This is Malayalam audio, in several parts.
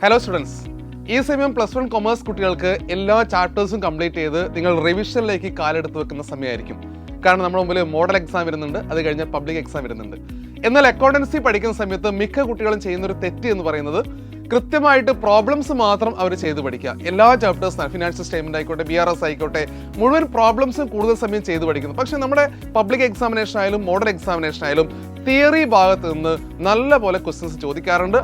ഹലോ സ്റ്റുഡൻസ്, ഈ സമയം +1 കൊമേഴ്സ് കുട്ടികൾക്ക് എല്ലാ ചാപ്റ്റേഴ്സും കംപ്ലീറ്റ് ചെയ്ത് നിങ്ങൾ റിവിഷനിലേക്ക് കാലെടുത്ത് വെക്കുന്ന സമയമായിരിക്കും. കാരണം നമ്മുടെ മുമ്പിൽ മോഡൽ എക്സാം വരുന്നുണ്ട്, അത് കഴിഞ്ഞ് പബ്ലിക് എക്സാം വരുന്നുണ്ട്. എന്നാൽ അക്കൗണ്ടൻസി പഠിക്കുന്ന സമയത്ത് മിക്ക കുട്ടികളും ചെയ്യുന്നൊരു തെറ്റ് എന്ന് പറയുന്നത് കൃത്യമായിട്ട് പ്രോബ്ലംസ് മാത്രം അവർ ചെയ്ത് പഠിക്കുക. എല്ലാ ചാപ്റ്റേഴ്സും ഫിനാൻഷ്യൽ സ്റ്റേറ്റ്മെന്റ് ആയിക്കോട്ടെ, BRS ആയിക്കോട്ടെ, മുഴുവൻ പ്രോബ്ലംസും കൂടുതൽ സമയം ചെയ്ത് പഠിക്കുന്നു. പക്ഷേ നമ്മുടെ പബ്ലിക് എക്സാമിനേഷൻ ആയാലും മോഡൽ എക്സാമിനേഷൻ ആയാലും തിയറി ഭാഗത്ത് നിന്ന് നല്ല പോലെ ക്വസ്റ്റ്യൻസ് ചോദിക്കാറുണ്ട്.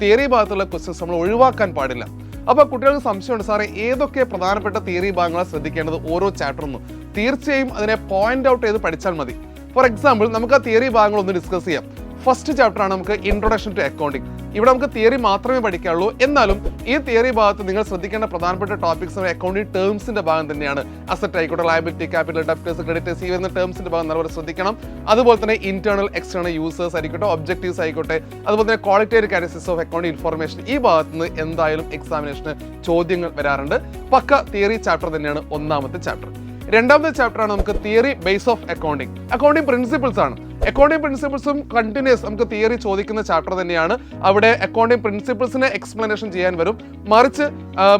തിയറി ഭാഗത്തുള്ള ക്വസ്റ്റ്യൻസ് നമ്മൾ ഒഴിവാക്കാൻ പാടില്ല. അപ്പോൾ കുട്ടികൾക്ക് സംശയമുണ്ട്, സാറേ ഏതൊക്കെ പ്രധാനപ്പെട്ട തിയറി ഭാഗങ്ങളാണ് ശ്രദ്ധിക്കേണ്ടത് ഓരോ ചാപ്റ്ററിനും? തീർച്ചയായും അതിനെ പോയിന്റ് ഔട്ട് ചെയ്ത് പഠിച്ചാൽ മതി. ഫോർ എക്സാമ്പിൾ, നമുക്ക് ആ തിയറി ഭാഗങ്ങൾ ഒന്ന് ഡിസ്കസ് ചെയ്യാം. ഫസ്റ്റ് ചാപ്റ്ററാണ് നമുക്ക് ഇൻട്രൊഡക്ഷൻ ടു അക്കൗണ്ടിങ്. ഇവിടെ നമുക്ക് തിയറി മാത്രമേ പഠിക്കാനുള്ളൂ. എന്നാലും ഈ തിയറി ഭാഗത്ത് നിങ്ങൾ ശ്രദ്ധിക്കേണ്ട പ്രധാനപ്പെട്ട ടോപ്പിക്സ് അക്കൗണ്ടിങ് ടേംസിന്റെ ഭാഗം തന്നെയാണ്. അസറ്റ് ആയിക്കോട്ടെ, ലയബിലിറ്റി, ക്യാപിറ്റൽ, ഡെപ്റ്റേഴ്സ്, ക്രെഡിറ്റേഴ്സ്, ഈ വരുന്ന ടേംസിന്റെ ഭാഗം നല്ലപോലെ ശ്രദ്ധിക്കണം. അതുപോലെ തന്നെ ഇന്റേണൽ എക്സ്റ്റേണൽ യൂസേഴ്സ് ആയിക്കോട്ടെ, ഒബ്ജക്റ്റീവ്സ് ആയിക്കോട്ടെ, അതുപോലെ തന്നെ qualitative characteristics of accounting information, ഈ ഭാഗത്ത് നിന്ന് എന്തായാലും എക്സാമിനേഷന് ചോദ്യങ്ങൾ വരാറുണ്ട്. പക്ക തിയറി ചാപ്റ്റർ തന്നെയാണ് ഒന്നാമത്തെ ചാപ്റ്റർ. രണ്ടാമത്തെ ചാപ്റ്ററാണ് നമുക്ക് theory base of accounting. Accounting principles ആണ്. അക്കൗണ്ടിങ് പ്രിൻസിപ്പിൾസും കണ്ടിന്യൂസ് നമുക്ക് തിയറി ചോദിക്കുന്ന ചാപ്റ്റർ തന്നെയാണ്. അവിടെ അക്കൗണ്ടിങ് പ്രിൻസിപ്പിൾസിനെ എക്സ്പ്ലനേഷൻ ചെയ്യാൻ വരും. മറിച്ച്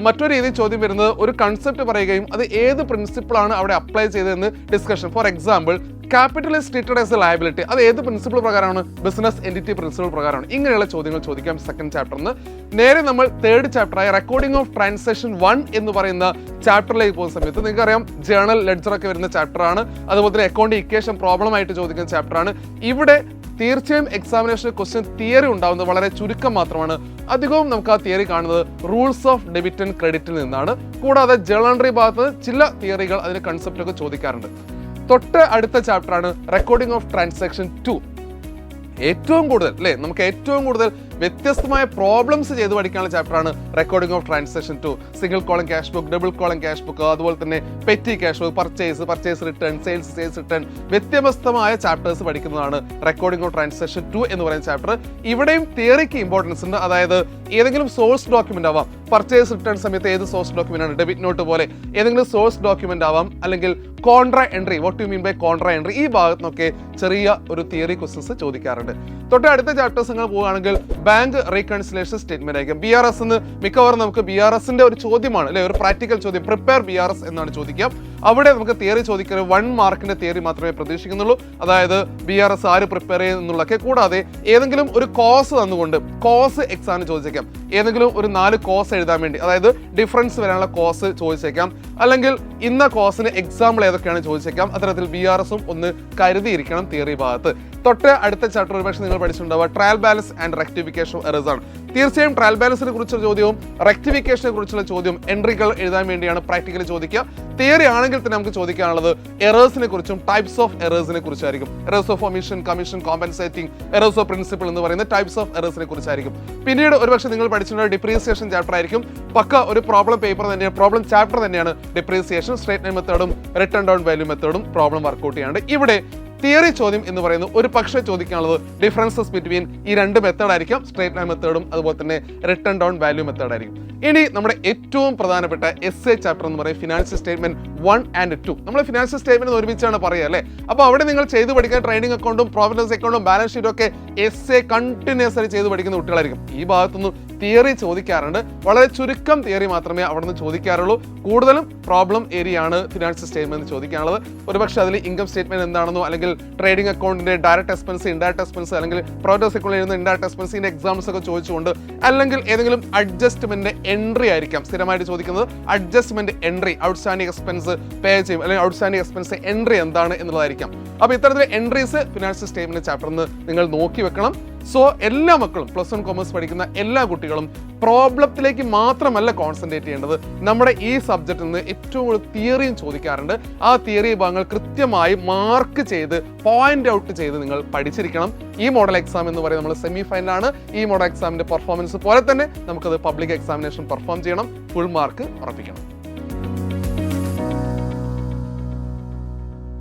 മറ്റൊരു രീതിയിൽ ചോദ്യം വരുന്നത് ഒരു കൺസെപ്റ്റ് പറയുകയും അത് ഏത് പ്രിൻസിപ്പിളാണ് അവിടെ അപ്ലൈ ചെയ്തതെന്ന് discussion. For example, capital is treated as A liability, അത് ഏത് പ്രിൻസിപ്പിൾ പ്രകാരമാണ്? ബിസിനസ് എൻറ്റിറ്റി പ്രിൻസിപ്പിൾ പ്രകാരമാണ്. ഇങ്ങനെയുള്ള ചോദ്യങ്ങൾ ചോദിക്കാം സെക്കൻഡ് ചാപ്റ്ററിന്. നേരെ നമ്മൾ തേർഡ് ചാപ്റ്ററായ റെക്കോർഡിംഗ് ഓഫ് ട്രാൻസാക്ഷൻ 1 എന്ന് പറയുന്ന ചാപ്റ്ററിലേക്ക് പോകുന്ന സമയത്ത് നിങ്ങൾക്കറിയാം ജേണൽ ലെഡ്ജർ ഒക്കെ വരുന്ന ചാപ്റ്ററാണ്. അതുപോലെ തന്നെ അക്കൗണ്ട് ഇക്വേഷൻ പ്രോബ്ലം ആയിട്ട് ചോദിക്കുന്ന ചാപ്റ്ററാണ്. ഇവിടെ തീർച്ചയായും എക്സാമിനേഷൻ ക്വസ്റ്റ്യൻ തിയറി ഉണ്ടാവുന്നത് വളരെ ചുരുക്കം മാത്രമാണ്. അധികവും നമുക്ക് ആ തിയറി കാണുന്നത് റൂൾസ് ഓഫ് ഡെബിറ്റ് ആൻഡ് ക്രെഡിറ്റിൽ നിന്നാണ്. കൂടാതെ ജേണൽ എൻട്രി ഭാഗത്ത് ചില തിയറികൾ അതിന്റെ കൺസെപ്റ്റൊക്കെ ചോദിക്കാറുണ്ട്. തൊട്ട് അടുത്ത ചാപ്റ്ററാണ് റെക്കോർഡിംഗ് ഓഫ് ട്രാൻസാക്ഷൻ 2. ഏറ്റവും കൂടുതൽ നമുക്ക് ഏറ്റവും കൂടുതൽ വ്യത്യസ്തമായ പ്രോബ്ലംസ് ചെയ്ത് പഠിക്കാനുള്ള ചാപ്റ്ററാണ് recording of transaction 2. Single column cash book, double column cash book, അതുപോലെ തന്നെ petty cash book, purchase return, sales return, വ്യത്യസ്തമായ ചാപ്റ്റേഴ്സ് പഠിക്കുന്നതാണ് റെക്കോർഡിംഗ് ഓഫ് ട്രാൻസാക്ഷൻ 2 എന്ന് പറയുന്ന ചാപ്റ്റർ. ഇവിടെയും തിയറിക്ക് ഇമ്പോർട്ടൻസ് ഉണ്ട്. അതായത് ഏതെങ്കിലും സോഴ്സ് ഡോക്യുമെന്റ് ആവാം. പർച്ചേസ് റിട്ടേൺ സമയത്ത് ഏത് സോഴ്സ് ഡോക്യുമെന്റ് ആണ്? ഡെബിറ്റ് നോട്ട് പോലെ ഏതെങ്കിലും സോഴ്സ് ഡോക്യുമെന്റ് ആവാം. അല്ലെങ്കിൽ contra entry, what you mean by contra entry, ഈ ഭാഗത്ത് നിന്നൊക്കെ ചെറിയ ഒരു തിയറി ക്വസ്റ്റൻസ് ചോദിക്കാറുണ്ട്. തൊട്ട് അടുത്ത ചാപ്റ്റേഴ്സ് നിങ്ങൾ പോവുകയാണെങ്കിൽ ബാങ്ക് റീകൺസിലേഷൻ സ്റ്റേറ്റ്മെന്റ് ആയിരിക്കും. BRS എന്ന് മിക്കവാറും നമുക്ക് BRSന്റെ ഒരു ചോദ്യമാണ് അല്ലെ, ഒരു പ്രാക്ടിക്കൽ ചോദ്യം. പ്രിപ്പയർ BRS എന്നാണ് ചോദിക്കാം. അവിടെ നമുക്ക് തിയറി ചോദിക്കുന്നത് 1 മാർക്കിന്റെ തിയറി മാത്രമേ പ്രതീക്ഷിക്കുന്നുള്ളൂ. അതായത് BRS ആര് പ്രിപ്പയർ ചെയ്യുന്നുള്ളതൊക്കെ. കൂടാതെ ഏതെങ്കിലും ഒരു കോസ് തന്നുകൊണ്ട് കോസ് എക്സാമിന് ചോദിച്ചേക്കാം. ഏതെങ്കിലും ഒരു 4 കോസ് എഴുതാൻ വേണ്ടി, അതായത് ഡിഫറൻസ് വരാനുള്ള കോസ് ചോദിച്ചേക്കാം. അല്ലെങ്കിൽ ഇന്ന കോസിന് എക്സാമ്പിൾ ഏതൊക്കെയാണ് ചോദിച്ചേക്കാം. അത്തരത്തിൽ BRSും ഒന്ന് കരുതിയിരിക്കണം തിയറി ഭാഗത്ത്. തൊട്ട് അടുത്ത ചാപ്റ്റർ ഒരുപക്ഷെ നിങ്ങൾ പഠിച്ചിട്ടുണ്ടാവുക trial balance and rectification of errors ആണ്. തീർച്ചയായും ട്രയൽ ബാലൻസിനെ കുറിച്ചുള്ള ചോദ്യവും റെക്ടിഫിക്കേഷനെ കുറിച്ചുള്ള ചോദ്യവും എൻട്രികൾ എഴുതാൻ വേണ്ടിയാണ് പ്രാക്ടിക്കലി ചോദിക്കുക. തിയറി ആണെങ്കിൽ തന്നെ നമുക്ക് ചോദിക്കാനുള്ളത് എറേഴ്സിനെ കുറിച്ചും ടൈപ്സ് ഓഫ് എറേഴ്സിനെ കുറിച്ചായിരിക്കും. Errors of omission, commission, compensating, errors of principle എന്ന് പറയുന്ന ടൈപ്സ് ഓഫ് എറേഴ്സിനെ കുറിച്ചായിരിക്കും. പിന്നീട് ഒരുപക്ഷെ നിങ്ങൾ പഠിച്ചിട്ടുള്ള ഡിപ്രീസിയേഷൻ ചാപ്റ്റർ ആയിരിക്കും. പക്ക ഒരു പ്രോബ്ലം പേപ്പർ തന്നെയാണ്, പ്രോബ്ലം ചാപ്റ്റർ തന്നെയാണ് ഡിപ്രീസിയേഷൻ. സ്ട്രേറ്റ് മെത്തേഡും റിട്ടേൺ ഡൗൺ വാല്യൂ മെത്തേഡും പ്രോബ്ലം വർക്ക്ഔട്ട് ചെയ്യാണ്ട്. ഇവിടെ തിയറി ചോദ്യം എന്ന് പറയുന്നത് ഒരു പക്ഷേ ചോദിക്കാനുള്ളത് ഡിഫറൻസസ് ബിറ്റ്വീൻ ഈ 2 മെത്തേഡ് ആയിരിക്കും. സ്ട്രേറ്റ് ലൈൻ മെത്തേഡും അതുപോലെ തന്നെ റിട്ടേൺ ഡൗൺ വാല്യൂ മെത്തേഡ് ആയിരിക്കും. ഇനി നമ്മുടെ ഏറ്റവും പ്രധാനപ്പെട്ട എസ്എ ചാപ്റ്റർ എന്ന് പറയും ഫിനാൻഷ്യൽ സ്റ്റേറ്റ്മെന്റ് 1 and 2. നമ്മൾ ഫിനാൻഷ്യൽ സ്റ്റേറ്റ്മെന്റ് ഒരുമിച്ചാണ് പറയുക അല്ലേ. അപ്പോൾ അവിടെ നിങ്ങൾ ചെയ്ത് പഠിക്കാൻ ട്രേഡിംഗ് അക്കൗണ്ടും പ്രോഫിറ്റ് ലോസ് അക്കൗണ്ടും ബാലൻസ് ഷീറ്റും ഒക്കെ എസ്എ കണ്ടിന്യൂസ് ആയി ചെയ്ത് പഠിക്കുന്ന കുട്ടികളായിരിക്കും. ഈ ഭാഗത്തുനിന്ന് തിയറി ചോദിക്കാറുണ്ട്. വളരെ ചുരുക്കം തിയറി മാത്രമേ അവിടെ നിന്ന് ചോദിക്കാറുള്ളൂ. കൂടുതലും പ്രോബ്ലം ഏരിയ ആണ് ഫിനാൻഷ്യൽ സ്റ്റേറ്റ്മെന്റ് ചോദിക്കാനുള്ളത്. ഒരുപക്ഷെ അതിൽ ഇൻകം സ്റ്റേറ്റ്മെന്റ് എന്താണെന്നോ, അല്ലെങ്കിൽ ട്രേഡിംഗ് അക്കൗണ്ടിന്റെ ഡയറക്റ്റ് എക്സ്പെൻസ്, ഇൻഡയറക്റ്റ് എക്സ്പെൻസ്, അല്ലെങ്കിൽ പ്രോഡക്റ്റ് അക്കൗണ്ടിൽ എഴുതുന്ന ഇൻഡയറക്റ്റ് എക്സ്പെൻസിന്റെ എക്സാംസ് ഒക്കെ ചോദിച്ചുകൊണ്ട്, അല്ലെങ്കിൽ ഏതെങ്കിലും അഡ്ജസ്റ്റ്മെന്റ് എൻട്രി ആയിരിക്കാം സ്ഥിരമായിട്ട് ചോദിക്കുന്നത്. അഡ്ജസ്റ്റ്മെന്റ് എൻട്രി, ഔട്ട്സ്റ്റാൻഡിംഗ് എക്സ്പെൻസ് പേ ചെയ്യും, അല്ലെങ്കിൽ ഔട്ട്സ്റ്റാൻഡിംഗ് എക്സ്പെൻസ് എൻട്രി എന്താണ് എന്നുള്ളതായിരിക്കാം. അപ്പോൾ ഇത്തരത്തിലെ എൻട്രീസ് ഫിനാൻഷ്യൽ സ്റ്റേറ്റ്മെന്റ് ചാപ്റ്ററിന് നിങ്ങൾ നോക്കി വെക്കണം. സോ എല്ലാ മക്കളും +1 കൊമേഴ്സ് പഠിക്കുന്ന എല്ലാ കുട്ടികളും പ്രോബ്ലത്തിലേക്ക് മാത്രമല്ല കോൺസെൻട്രേറ്റ് ചെയ്യേണ്ടത്. നമ്മുടെ ഈ സബ്ജക്റ്റിൽ നിന്ന് ഏറ്റവും കൂടുതൽ തിയറിയും ചോദിക്കാറുണ്ട്. ആ തിയറി ഭാഗങ്ങൾ കൃത്യമായി മാർക്ക് ചെയ്ത് പോയിന്റ് ഔട്ട് ചെയ്ത് നിങ്ങൾ പഠിച്ചിരിക്കണം. ഈ മോഡൽ എക്സാം എന്ന് പറയുന്നത് നമ്മൾ സെമി ഫൈനലാണ്. ഈ മോഡൽ എക്സാമിന്റെ പെർഫോമൻസ് പോലെ തന്നെ നമുക്കത് പബ്ലിക് എക്സാമിനേഷൻ പെർഫോം ചെയ്യണം. ഫുൾ മാർക്ക് ഉറപ്പിക്കണം.